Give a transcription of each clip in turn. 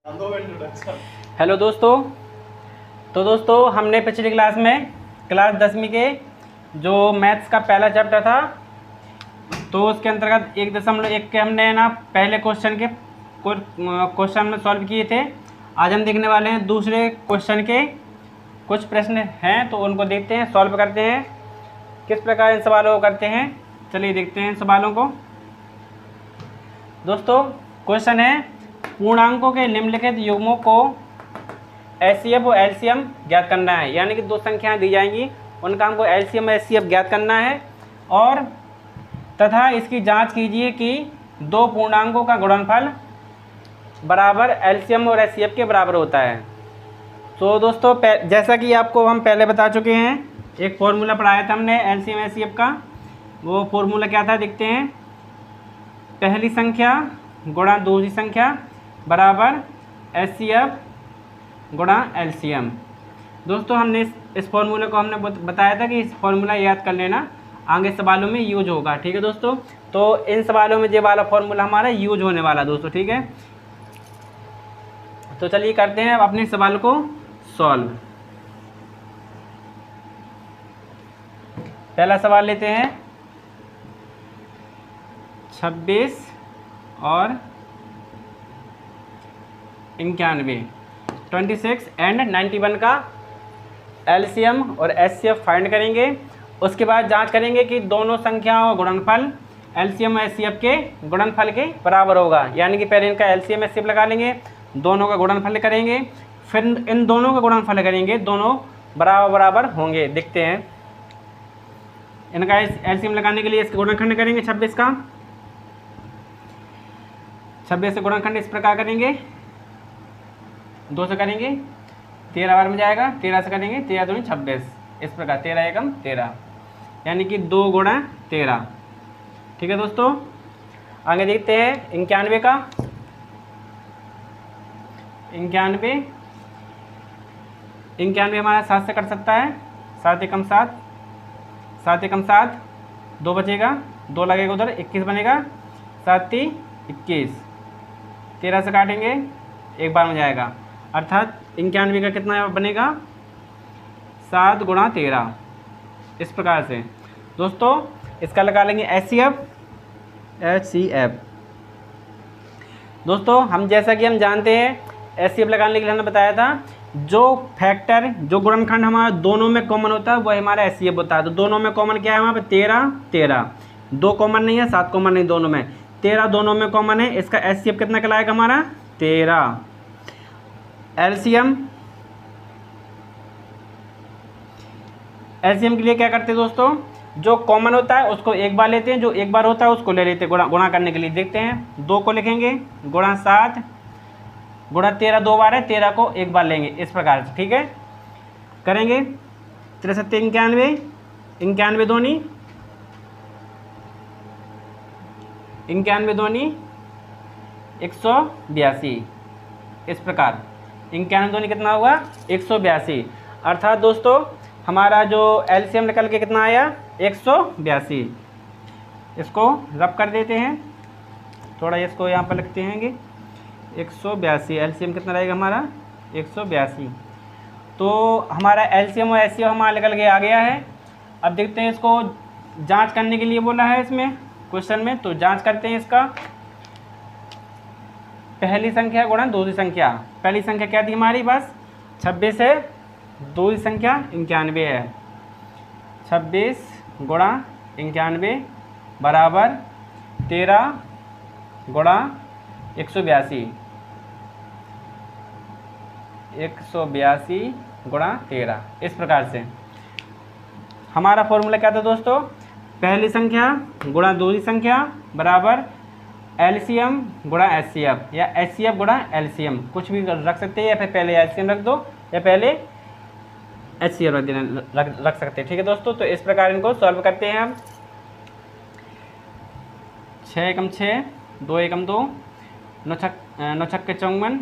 Hello दोस्तों। तो दोस्तों हमने पिछली क्लास में क्लास 10वीं के जो मैथ्स का पहला चैप्टर था तो उसके अंतर्गत 1.1 के हमने ना पहले क्वेश्चन के क्वेश्चन हमने सॉल्व किए थे। आज हम देखने वाले हैं दूसरे क्वेश्चन के कुछ प्रश्न हैं तो उनको देखते हैं, सॉल्व करते हैं किस प्रकार इन सवालों को करते हैं। चलिए देखते हैं इन सवालों को। दोस्तों क्वेश्चन है पूर्णांकों के निम्नलिखित युग्मों को एचसीएफ और एलसीएम ज्ञात करना है। यानी कि दो संख्याएं दी जाएंगी, उनका हमको एलसीएम और एचसीएफ ज्ञात करना है और तथा इसकी जांच कीजिए कि दो पूर्णांकों का गुणनफल बराबर एलसीएम और एचसीएफ के बराबर होता है। तो दोस्तों जैसा कि आपको हम पहले बता चुके हैं, एक फॉर्मूला पढ़ाया था हमने एलसीएम एचसीएफ का। वो फॉर्मूला क्या था देखते हैं। पहली संख्या गुणा दूसरी संख्या बराबर एचसीएफ गुणा एलसीएम। दोस्तों हमने इस फॉर्मूले को हमने बताया था कि इस फॉर्मूला याद कर लेना, आगे सवालों में यूज होगा। ठीक है दोस्तों, तो इन सवालों में ये वाला फॉर्मूला हमारा यूज होने वाला दोस्तों। ठीक है, तो चलिए करते हैं अब अपने सवाल को सॉल्व। पहला सवाल लेते हैं 26 और 91, 26 एंड 91 का एलसीएम और एचसीएफ फाइंड करेंगे। उसके बाद जांच करेंगे कि दोनों संख्याओं का गुणनफल एलसीएम और एचसीएफ के गुणनफल के बराबर होगा। यानी कि पहले इनका एलसीएम एचसीएफ लगा लेंगे, दोनों का गुणनफल करेंगे, फिर इन दोनों का गुणनफल करेंगे, दोनों बराबर बराबर होंगे। देखते हैं इनका एलसीएम लगाने के लिए इसका गुणनखंड करेंगे 26 का। 26 से गुणनखंड इस प्रकार करेंगे, 2 से करेंगे 13 बार में जाएगा, 13 से करेंगे 13 दूनी 26, इस प्रकार 13 एकम 13, यानी कि 2 गुणा 13। ठीक है दोस्तों, आगे देखते हैं 91 का। 91 हमारा 7 से कट सकता है, 7 एकम 7, 7 एकम 7, 2 बचेगा, 2 लगेगा उधर, 21 बनेगा, 7 × 21, 13 से काटेंगे एक बार में जाएगा, अर्थात 91 का कितना बनेगा 7 गुणा 13। इस प्रकार से दोस्तों इसका लगा लेंगे एचसीएफ। दोस्तों हम जैसा कि हम जानते हैं एचसीएफ लगाने के लिए हमने बताया था जो फैक्टर जो गुणनखंड हमारा दोनों में कॉमन होता है वह हमारा एचसीएफ होता है। तो दोनों में कॉमन क्या है वहाँ पे 13 13, 2 कॉमन नहीं है, 7 कॉमन नहीं, दोनों में 13 दोनों में कॉमन है। इसका एचसीएफ कितना कहलाएगा हमारा 13। एलसीएम के लिए क्या करते हैं दोस्तों, जो कॉमन होता है उसको एक बार लेते हैं, जो एक बार होता है उसको ले लेते हैं गुणा करने के लिए। देखते हैं 2 को लिखेंगे गुणा 7 गुणा 13, 2 बार है, 13 को एक बार लेंगे इस प्रकार से। ठीक है, करेंगे 63 91, 91 दूनी 182, इस प्रकार 91 दूनी कितना हुआ 182। अर्थात दोस्तों हमारा जो एलसीएम निकल के कितना आया 182। इसको रब कर देते हैं, थोड़ा इसको यहाँ पर लिखते हैं कि 182 एलसीएम कितना रहेगा हमारा 182। तो हमारा एलसीएम और एचसीएफ हमारा निकल के आ गया है। अब देखते हैं इसको जांच करने के लिए बोला है इसमें क्वेश्चन में, तो जांच करते हैं इसका। पहली संख्या गुणा दूसरी संख्या, पहली संख्या क्या थी हमारी बस 26 है, दूसरी संख्या 91 है। 26 गुणा 91 बराबर 13 गुणा 182, 182 गुणा 13। इस प्रकार से हमारा फॉर्मूला क्या था दोस्तों, पहली संख्या गुणा दूसरी संख्या बराबर एलसीएम गुणा एचसीएफ या एचसीएफ गुणा एलसीएम, कुछ भी रख सकते हैं, या फिर पहले एलसीएम रख दो या पहले एचसीएफ रख सकते हैं। ठीक है दोस्तों, तो इस प्रकार इनको सॉल्व करते हैं हम। 6 एकम 6, 2 एकम 2, 9 छक्के 54,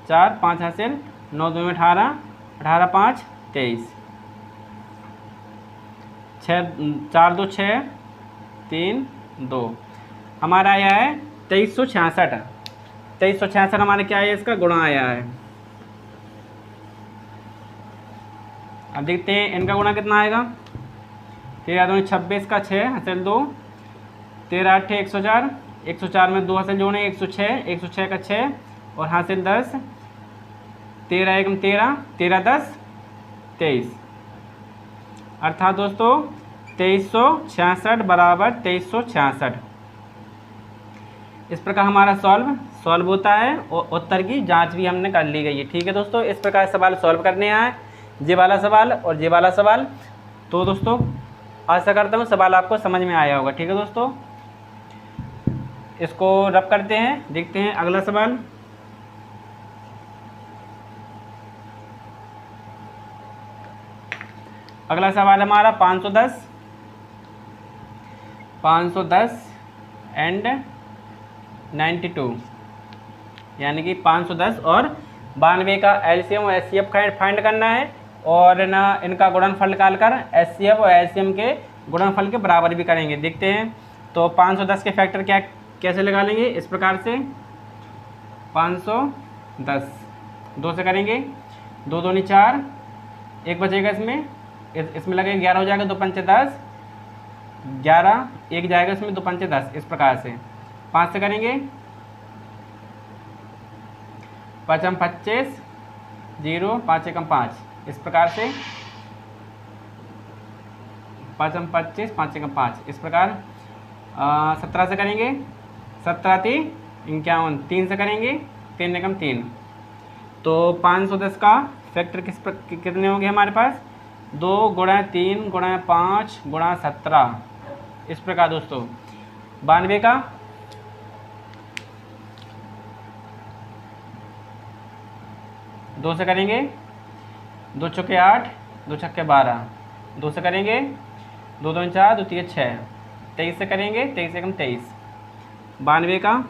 4 5 हासिल, 9 2 में 18, 18 5 23, 4 2 6 3 2, हमारा आया है 2366। 2366 हमारे क्या है, इसका गुणा आया है। अब देखते हैं इनका गुणा कितना आएगा। 13 दूनी 26 का 6 हासिल 2, 13 8 104, 104 में 2 हासिल जोड़े 106, 106 का 6 और हासिल 10, 13 एकम 13, 13 10 23, अर्थात दोस्तों 2366 बराबर 2366। इस प्रकार हमारा सॉल्व होता है और उत्तर की जांच भी हमने कर ली गई है। ठीक है दोस्तों, इस प्रकार सवाल सॉल्व करने आए, ये वाला सवाल और ये वाला सवाल। तो दोस्तों आशा करता हूँ सवाल आपको समझ में आया होगा। ठीक है दोस्तों, इसको रब करते हैं, देखते हैं अगला सवाल। अगला सवाल हमारा 510 एंड 92, यानी कि 510 और 92 का एलसीएम और एचसीएफ फाइंड करना है और ना इनका गुणनफल निकाल कर एचसीएफ और एलसीएम के गुणनफल के बराबर भी करेंगे। देखते हैं तो 510 के फैक्टर कैसे लगा लेंगे, इस प्रकार से 510 2 से करेंगे, 2 दूनी 4, 1 बचेगा इसमें लगेगा 11 हो जाएगा, 2 पंचे 10, 11 1 जाएगा इसमें, 2 पंचे 10, इस प्रकार से 5 से करेंगे, 5 हम 25 0, 5 एकम 5, इस प्रकार से 5 हम 25, 5 एकम 5, इस प्रकार 17 से करेंगे, 17 3 51, 3 से करेंगे, 3 एकम 3। तो 510 का फैक्टर कितने होंगे हमारे पास, 2 गुणा 3 गुणा 5 गुणा 17, इस प्रकार दोस्तों। 92 का 2 से करेंगे, 2 चौके 8, 2 छक्के 12, 2 से करेंगे, 2 2 4, 2 3 6, 23 से करेंगे, 23 एकम 23। 92 का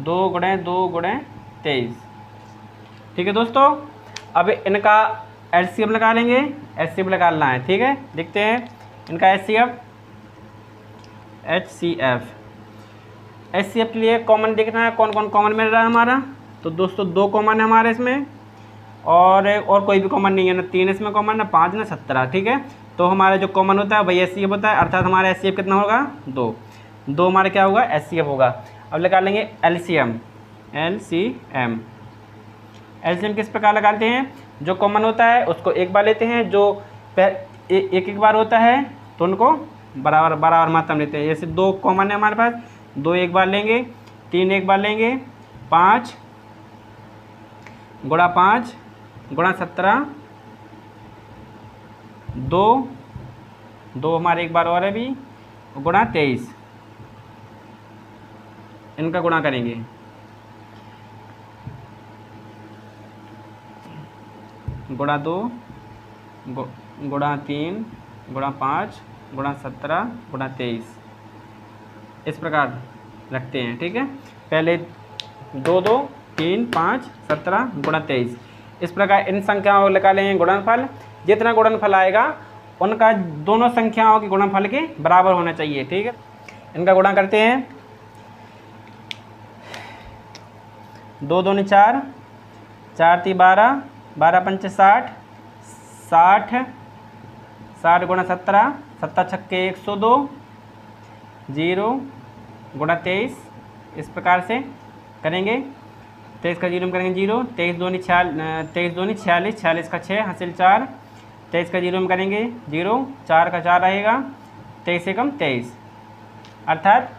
2 गुणे 2 गुणे 23। ठीक है दोस्तों, अब इनका एचसीएफ लगा लेंगे, एचसीएफ निकालना है। ठीक है, देखते हैं इनका एचसीएफ के लिए कॉमन देखना है, कौन कौन कॉमन मिल रहा है हमारा। तो दोस्तों 2 कॉमन है हमारे इसमें और कोई भी कॉमन नहीं है, ना 3 इसमें कॉमन, ना 5 ना 17। ठीक है, तो हमारा जो कॉमन होता है वही एचसीएफ होता है, अर्थात हमारा एचसीएफ कितना होगा, 2 हमारा क्या होगा, एचसीएफ होगा। अब लगा लेंगे एलसीएम किस प्रकार लगाते हैं, जो कॉमन होता है उसको एक बार लेते हैं, जो एक बार होता है तो उनको बराबर मात्रा में लेते हैं। जैसे 2 कॉमन है हमारे पास, 2 एक बार लेंगे, 3 एक बार लेंगे, 5 गुणा 5 गुणा 17, 2 हमारे एक बार और है भी, गुणा 23, इनका गुणा करेंगे। गुणा 2 गुणा 3 गुणा 5 गुणा 17 गुणा 23, इस प्रकार रखते हैं। ठीक है, पहले 2 2 3 5 17 गुणा 23, इस प्रकार इन संख्याओं को लगा लेंगे गुणनफल। जितना गुणनफल आएगा उनका दोनों संख्याओं के गुणनफल के बराबर होना चाहिए। ठीक है, इनका गुणा करते हैं। 2 दूनी 4, 4 3 12, 12 पंचे 60, 60 गुणा 17, 17 छक्के 102, 0 गुणा 23, इस प्रकार से करेंगे। 23 का 0 में करेंगे 0, 23 दूनी 46, 46 का 6 हासिल 4, 23 का 0 में करेंगे 0, 4 का 4 रहेगा, 23 एकम 23, अर्थात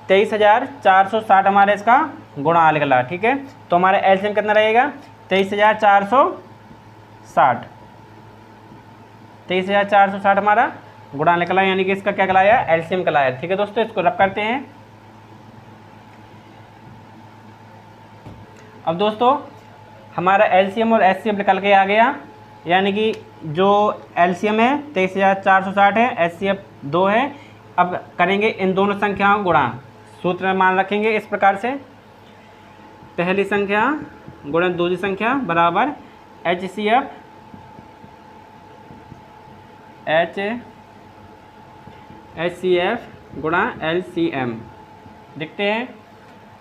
23,460 हमारे इसका गुणा निकला। ठीक है, तो हमारा एलसीएम कितना रहेगा, 23,460, 23,460 हमारा गुणा निकला, यानी कि इसका क्या कहलाया, एलसीएम कहलाया। ठीक है दोस्तों, इसको रब करते हैं। अब दोस्तों हमारा एलसीएम और एचसीएफ निकल के आ गया, यानी कि जो एलसीएम है 23,460 है, एचसीएफ 2 है। अब करेंगे इन दोनों संख्याओं को गुणा, सूत्र मान रखेंगे इस प्रकार से, पहली संख्या गुणा दूसरी संख्या बराबर एचसीएफ गुणा एलसीएम। देखते हैं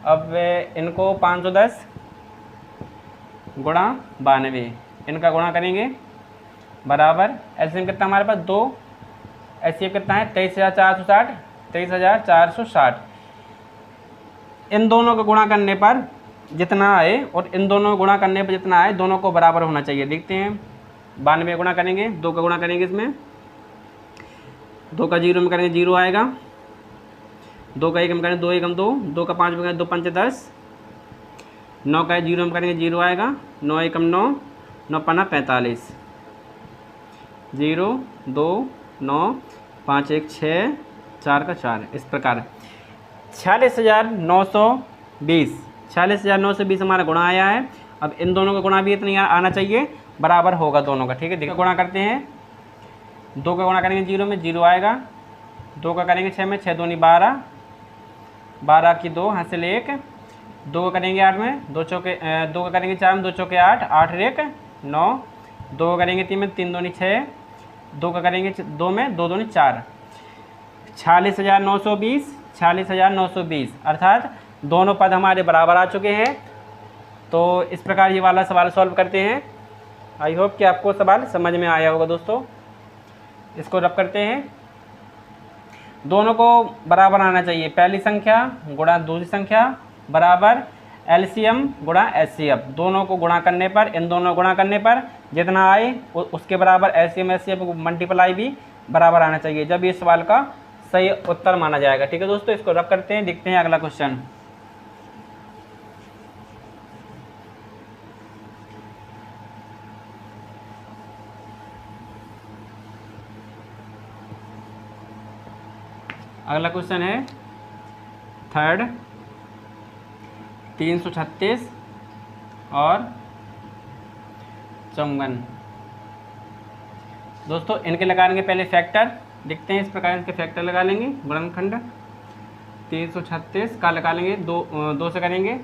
अब इनको 510 गुणा 92, इनका गुणा करेंगे बराबर एलसीएम कितना हमारे पास 2, एचसीएफ कितना है 23,460, 23,460। इन दोनों को गुणा करने पर जितना आए और इन दोनों को गुणा करने पर जितना आए दोनों को बराबर होना चाहिए। देखते हैं 92 गुणा करेंगे, 2 का गुणा करेंगे, इसमें 2 का 0 में करेंगे 0 आएगा, 2 का 1 में करेंगे 2 एकम 2, 2 का 5 में करेंगे 2 पंच 10, 9 का 0 में करेंगे 0 आएगा, 9 एकम 9, 9 पन्ना 45, 0 2 9 5 1 6 4 का 4। इस प्रकार 46,920, 46,920 हमारा गुणा आया है। अब इन दोनों का गुणा भी इतनी आना चाहिए, बराबर होगा दोनों का। ठीक है, देखो गुणा करते हैं, 2 का गुणा करेंगे 0 में 0 आएगा, 2 का करेंगे 6 में 6 दूनी 12, 12 की 2 हासिल 1, 2 का करेंगे 8 में 2 चौके 2 का करेंगे 4 में 2 चौके 8, 8 1 9, 2 का करेंगे 3 में 3 दूनी 6, 2 का करेंगे 2 में 2 दूनी 4, 46,920, 46,920 अर्थात दोनों पद हमारे बराबर आ चुके हैं। तो इस प्रकार ये वाला सवाल सॉल्व करते हैं। आई होप कि आपको सवाल समझ में आया होगा दोस्तों। इसको रब करते हैं, दोनों को बराबर आना चाहिए, पहली संख्या गुणा दूसरी संख्या बराबर एलसीएम गुणा एचसीएफ। दोनों को गुणा करने पर, इन दोनों गुणा करने पर जितना आए उसके बराबर एलसीएम एचसीएफ को मल्टीप्लाई भी बराबर आना चाहिए, जब ये सवाल का सही उत्तर माना जाएगा। ठीक है दोस्तों, इसको रब करते हैं, देखते हैं अगला क्वेश्चन। अगला क्वेश्चन है थर्ड 336 और 54। दोस्तों इनके लगा लेंगे पहले फैक्टर, देखते हैं इस प्रकार इनके फैक्टर लगा लेंगे। गुणनखंड 336 का लगा लेंगे, 2 से करेंगे,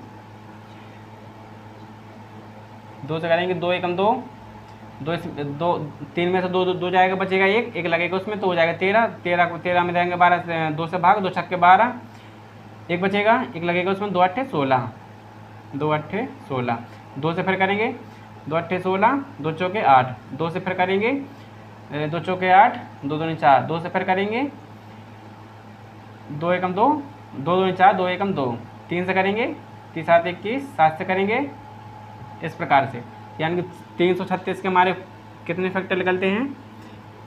2 से करेंगे 2 एकम 2, 2 3 में से 2 जाएगा, बचेगा 1 लगेगा उसमें, तो हो जाएगा 13 में रहेंगे 12, 2 से भाग, 2 छक्के 12, 1 बचेगा, 1 लगेगा उसमें, 2 8 16, 2 8 16, 2 से फिर करेंगे 2 8 16, 2 चौके 8, 2 से फिर करेंगे 2 चौके 8, 2 दूनी 4, 2 से फिर करेंगे 2 एकम 2, 2 दूनी 4, 2 एकम 2, 3 से करेंगे 3 7 21, 7 से करेंगे इस प्रकार से, यानी कि 336 के हमारे कितने फैक्टर निकलते हैं,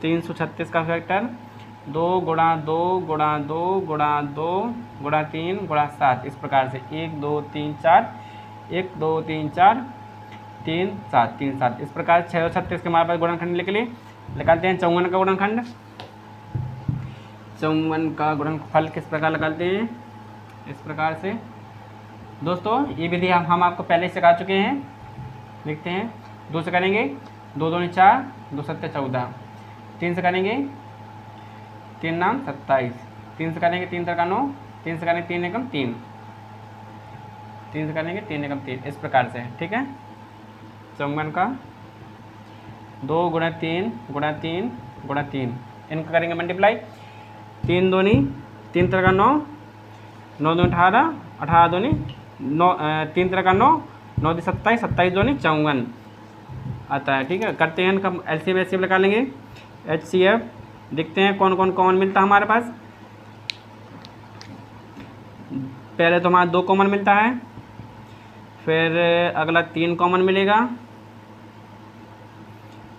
336 का फैक्टर 2 गुणा 2 गुणा 2 गुणा 2 गुणा 3 गुणा 7, इस प्रकार से 1 2 3 4, 1 2 3 4 3 7 3 7, इस प्रकार 636 के हमारे पास गुणनखंड निकले। निकालते हैं 54 का गुणनखंड। 54 का गुणनफल किस प्रकार निकालते हैं, इस प्रकार से। दोस्तों ये विधि हम आपको पहले ही सिखा चुके हैं, लिखते हैं 2 से करेंगे 2 दूनी 4, 2 7 14, 3 से करेंगे 3 नाम 27, 3 से करेंगे 3 तरका 9, 3 से करेंगे 3 एकम 3, 3 से करेंगे 3 एकम 3, इस प्रकार से। ठीक है, 54 का 2 गुणा 3 गुणा 3 गुणा 3, इनका करेंगे मल्टीप्लाई, 3 दूनी 3 तरका 9, 9 दूनी 18, 18 दूनी 9, 3 तरका 9, 9 दी 27, 27 दूनी 54 आता है। ठीक है, करते हैं इनका एलसीएम एचसीएफ लगा लेंगे। एचसीएफ देखते हैं कौन कौन कॉमन मिलता है हमारे पास। पहले तो हमारा 2 कॉमन मिलता है, फिर अगला 3 कॉमन मिलेगा,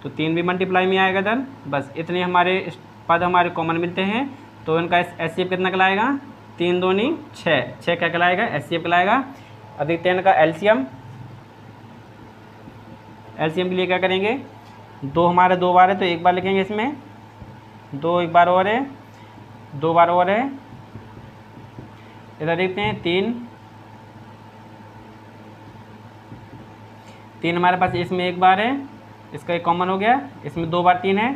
तो 3 भी मल्टीप्लाई में आएगा इधर। बस इतने हमारे पद हमारे कॉमन मिलते हैं, तो इनका एचसीएफ कितना कहलाएगा, 3 दूनी 6, 6 क्या कहलाएगा, एचसीएफ कहलाएगा। अब देखते हैं इनका एलसीएम। एलसीएम के लिए क्या करेंगे, 2 हमारे 2 बार है तो 1 बार लिखेंगे इसमें, 2 1 बार और है, 2 बार और है। इधर देखते हैं 3 हमारे पास इसमें 1 बार है, इसका एक कॉमन हो गया, इसमें 2 बार 3 है,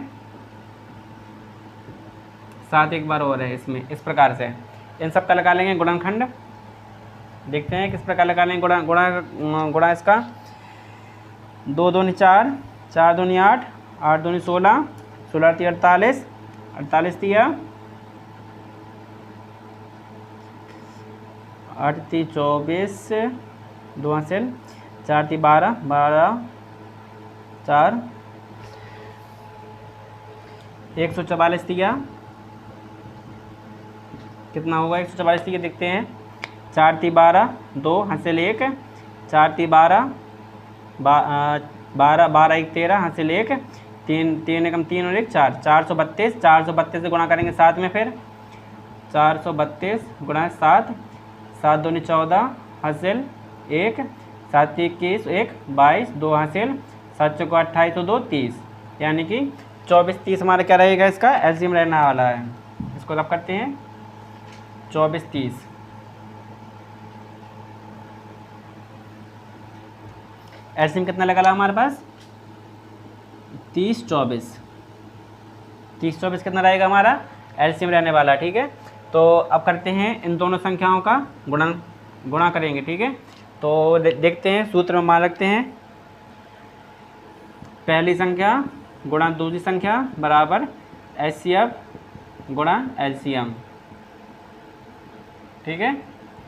7 1 बार और है इसमें, इस प्रकार से इन सब का लगा लेंगे गुणनखंड। देखते हैं किस प्रकार लगा लेंगे गुणा इसका। 2 दूनी 4, 4 दूनी 8, 8 दूनी 16, 16 ती 48, 48 तिया 8 3 24, 2 हासिल, 4 3 12, 12 4 144 दिया, कितना होगा 144 दिया देखते हैं। 4 3 12, 2 हासिल 1, 4 3 12, 12 12 1 13 हासिल 1, 3 3 एकम 3 और 1 4, 432, 432 से गुणा करेंगे 7 में, फिर 432 गुणा 7, 7 दूनी 14 हासिल 1, 7 21 1 22, 2 हासिल, 7 चौको 28 2 30, यानी कि 24 30 हमारा क्या रहेगा, इसका एलसीएम रहने वाला है। इसको रब करते हैं 24 30, एलसीएम कितना लगा हमारे पास 30 24, 30 24 कितना रहेगा हमारा एलसीएम रहने वाला, ठीक है। तो अब करते हैं इन दोनों संख्याओं का गुणा करेंगे, ठीक है। तो देखते हैं सूत्र में मान रखते हैं, पहली संख्या गुणा दूसरी संख्या बराबर एचसीएफ गुणा एलसीएम, ठीक है।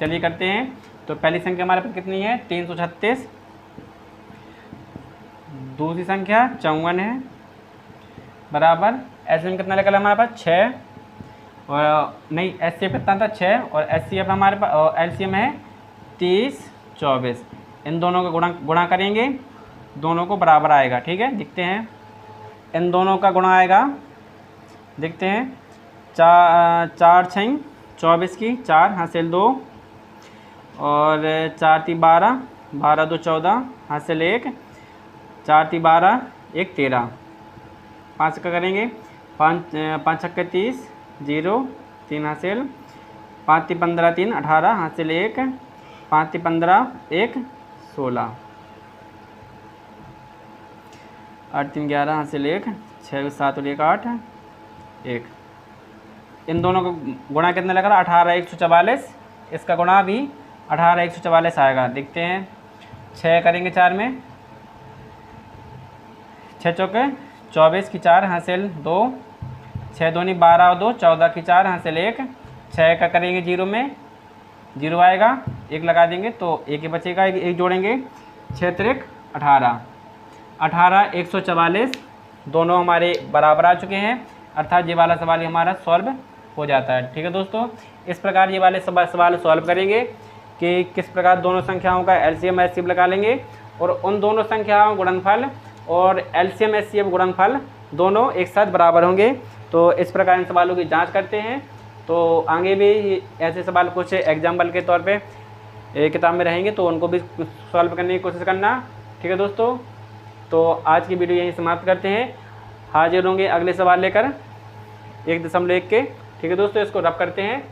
चलिए करते हैं। तो पहली संख्या हमारे पास कितनी है 336, दूसरी संख्या 54 है, बराबर एलसीएम कितना निकला हमारे पास 6, और नहीं एचसीएफ कितना था 6, और एचसीएफ हमारे पास एलसीएम है 30 24। इन दोनों का गुणा करेंगे, दोनों को बराबर आएगा, ठीक है। देखते हैं इन दोनों का गुणा आएगा, देखते हैं 4 6 24 की 4 हासिल 2, और 4 3 12, 12 2 14 हासिल 1, 4 3 12 1 13, 5 का करेंगे 5 छक्के 30 0 3 हासिल, 5 3 15 3 18 हासिल 1, 5 3 15 1 16, 8 3 11 हासिल 1, 6 7 और 1 8 1। इन दोनों का गुणा कितना लगा 18 144, इसका गुणा भी 18 144 आएगा। देखते हैं 6 करेंगे 4 में, 6 चौके 24 की 4 हासिल 2, 6 दूनी 12 और 2 14 की 4 हासिल 1, 6 का करेंगे 0 में, 0 आएगा, 1 लगा देंगे तो 1 ही बचेगा, 1 जोड़ेंगे 6 3 18, 18 144 दोनों हमारे बराबर आ चुके हैं, अर्थात ये वाला सवाल हमारा सॉल्व हो जाता है, ठीक है दोस्तों। इस प्रकार ये वाले सवाल सॉल्व करेंगे कि किस प्रकार दोनों संख्याओं का एलसीएम एचसीएफ लगा लेंगे, और उन दोनों संख्याओं गुणनफल और एलसीएम एचसीएफ गुणनफल दोनों एक साथ बराबर होंगे। तो इस प्रकार इन सवालों की जांच करते हैं। तो आगे भी ऐसे सवाल कुछ एग्जाम्पल के तौर पे किताब में रहेंगे, तो उनको भी सॉल्व करने की कोशिश करना, ठीक है दोस्तों। तो आज की वीडियो यहीं समाप्त करते हैं, हाजिर होंगे अगले सवाल लेकर 1.1 के, ठीक है दोस्तों। इसको रब करते हैं।